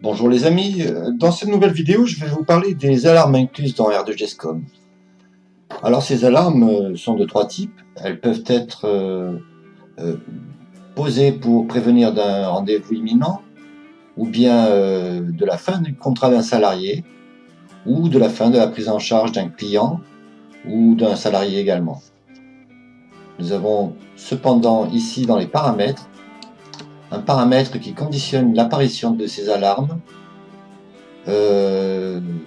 Bonjour les amis, dans cette nouvelle vidéo je vais vous parler des alarmes incluses dans R2GSCOM. Alors ces alarmes sont de trois types. Elles peuvent être euh, posées pour prévenir d'un rendez-vous imminent, ou bien de la fin du contrat d'un salarié, ou de la fin de la prise en charge d'un client ou d'un salarié également. Nous avons cependant ici dans les paramètres, un paramètre qui conditionne l'apparition de ces alarmes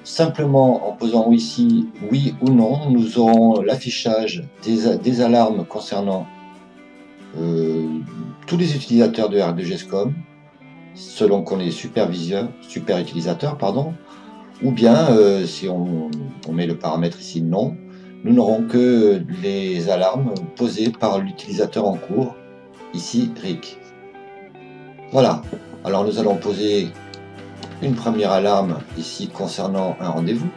simplement en posant ici oui ou non, nous aurons l'affichage des alarmes concernant tous les utilisateurs de R2GSCOM, selon qu'on est super utilisateur, pardon, ou bien si on met le paramètre ici non, nous n'aurons que les alarmes posées par l'utilisateur en cours, ici RIC. Voilà, alors nous allons poser une première alarme ici concernant un rendez-vous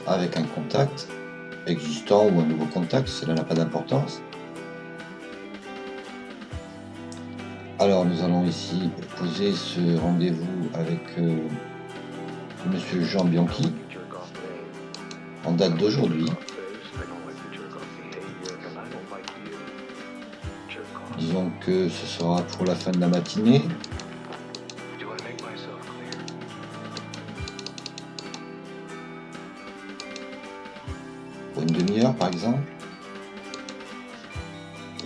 avec un contact existant ou un nouveau contact, cela n'a pas d'importance. Alors nous allons ici poser ce rendez-vous avec monsieur Jean Bianchi en date d'aujourd'hui. Disons que ce sera pour la fin de la matinée. Pour une demi-heure par exemple.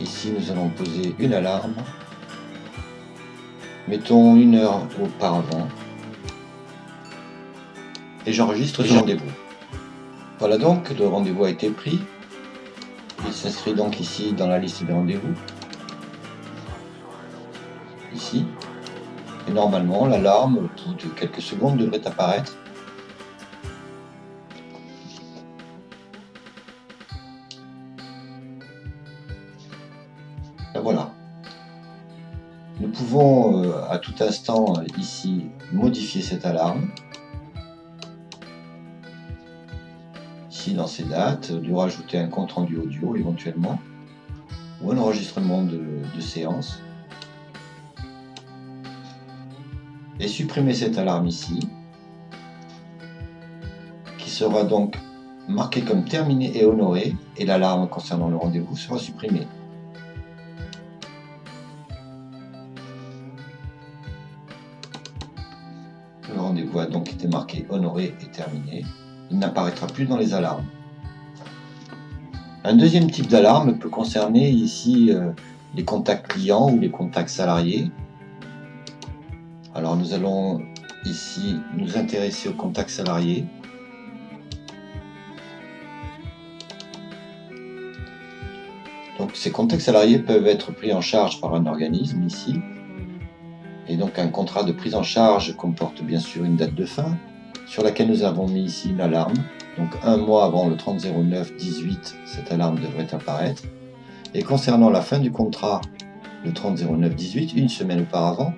Ici nous allons poser une alarme. Mettons une heure auparavant. Et j'enregistre ce rendez-vous. Voilà donc, le rendez-vous a été pris. Il s'inscrit donc ici dans la liste des rendez-vous. Ici. Et normalement, l'alarme, au bout de quelques secondes, devrait apparaître. Et voilà. Nous pouvons à tout instant ici modifier cette alarme. Ici dans ces dates, lui rajouter un compte rendu audio éventuellement, ou un enregistrement de séance. Et supprimer cette alarme ici, qui sera donc marquée comme terminée et honorée, et l'alarme concernant le rendez-vous sera supprimée. Le rendez-vous a donc été marqué honoré et terminé. Il n'apparaîtra plus dans les alarmes. Un deuxième type d'alarme peut concerner ici les contacts clients ou les contacts salariés. Alors nous allons ici nous intéresser aux contacts salariés. Donc ces contacts salariés peuvent être pris en charge par un organisme ici. Et donc un contrat de prise en charge comporte bien sûr une date de fin, sur laquelle nous avons mis ici une alarme. Donc un mois avant le 30/09/18, cette alarme devrait apparaître. Et concernant la fin du contrat, le 30/09/18, une semaine auparavant,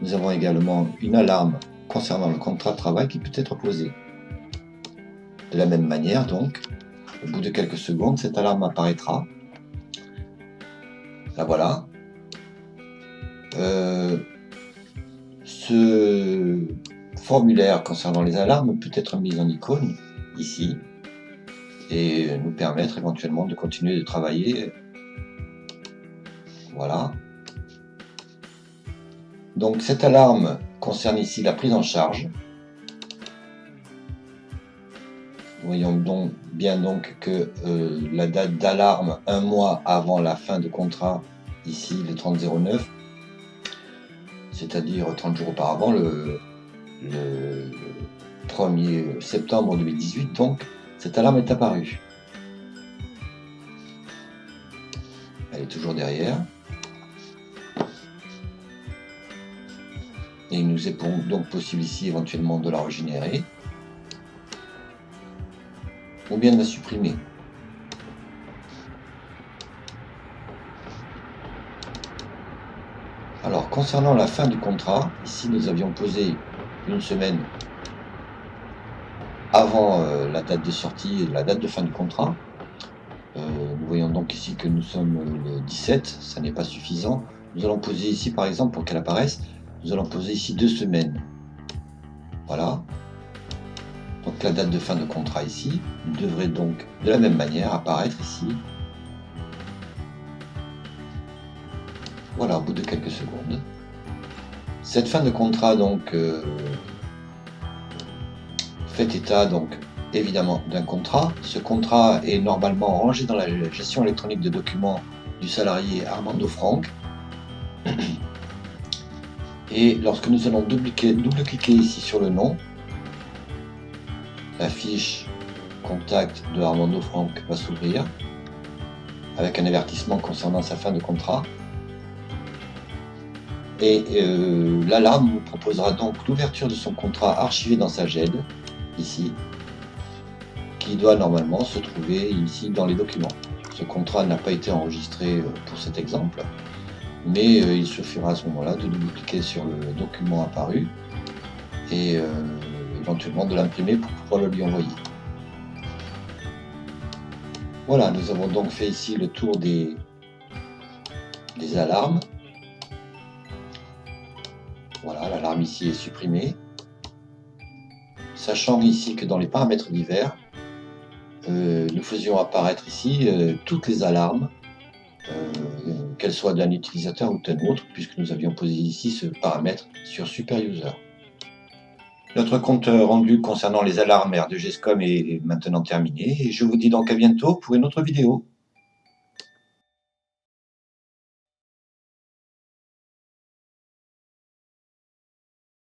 nous avons également une alarme concernant le contrat de travail qui peut être posée. De la même manière donc, au bout de quelques secondes, cette alarme apparaîtra. La voilà. Ce formulaire concernant les alarmes peut être mis en icône ici et nous permettre éventuellement de continuer de travailler. Voilà. Donc cette alarme concerne ici la prise en charge. Voyons donc bien que la date d'alarme un mois avant la fin de contrat, ici le 30/09, c'est-à-dire 30 jours auparavant, le 1er septembre 2018, donc cette alarme est apparue. Elle est toujours derrière. Et il nous est donc possible ici éventuellement de la régénérer ou bien de la supprimer. Alors concernant la fin du contrat, ici nous avions posé une semaine avant la date de sortie et la date de fin du contrat. Nous voyons donc ici que nous sommes le 17, ça n'est pas suffisant. Nous allons poser ici par exemple pour qu'elle apparaisse nous allons poser ici 2 semaines. Voilà. Donc la date de fin de contrat ici devrait donc de la même manière apparaître ici. Voilà, au bout de quelques secondes. Cette fin de contrat donc fait état donc évidemment d'un contrat. Ce contrat est normalement rangé dans la gestion électronique de documents du salarié Armando Franck. Et lorsque nous allons double-cliquer ici sur le nom, la fiche contact de Armando Franck va s'ouvrir avec un avertissement concernant sa fin de contrat. Et l'alarme nous proposera donc l'ouverture de son contrat archivé dans sa GED, ici, qui doit normalement se trouver ici dans les documents. Ce contrat n'a pas été enregistré pour cet exemple, mais il suffira à ce moment-là de double-cliquer sur le document apparu et éventuellement de l'imprimer pour pouvoir le lui envoyer. Voilà, nous avons donc fait ici le tour des alarmes. Voilà, l'alarme ici est supprimée. Sachant ici que dans les paramètres divers, nous faisions apparaître ici toutes les alarmes, qu'elles soient d'un utilisateur ou d'un autre, puisque nous avions posé ici ce paramètre sur SuperUser. Notre compte rendu concernant les alarmes R2GESCOM est maintenant terminé, et je vous dis donc à bientôt pour une autre vidéo.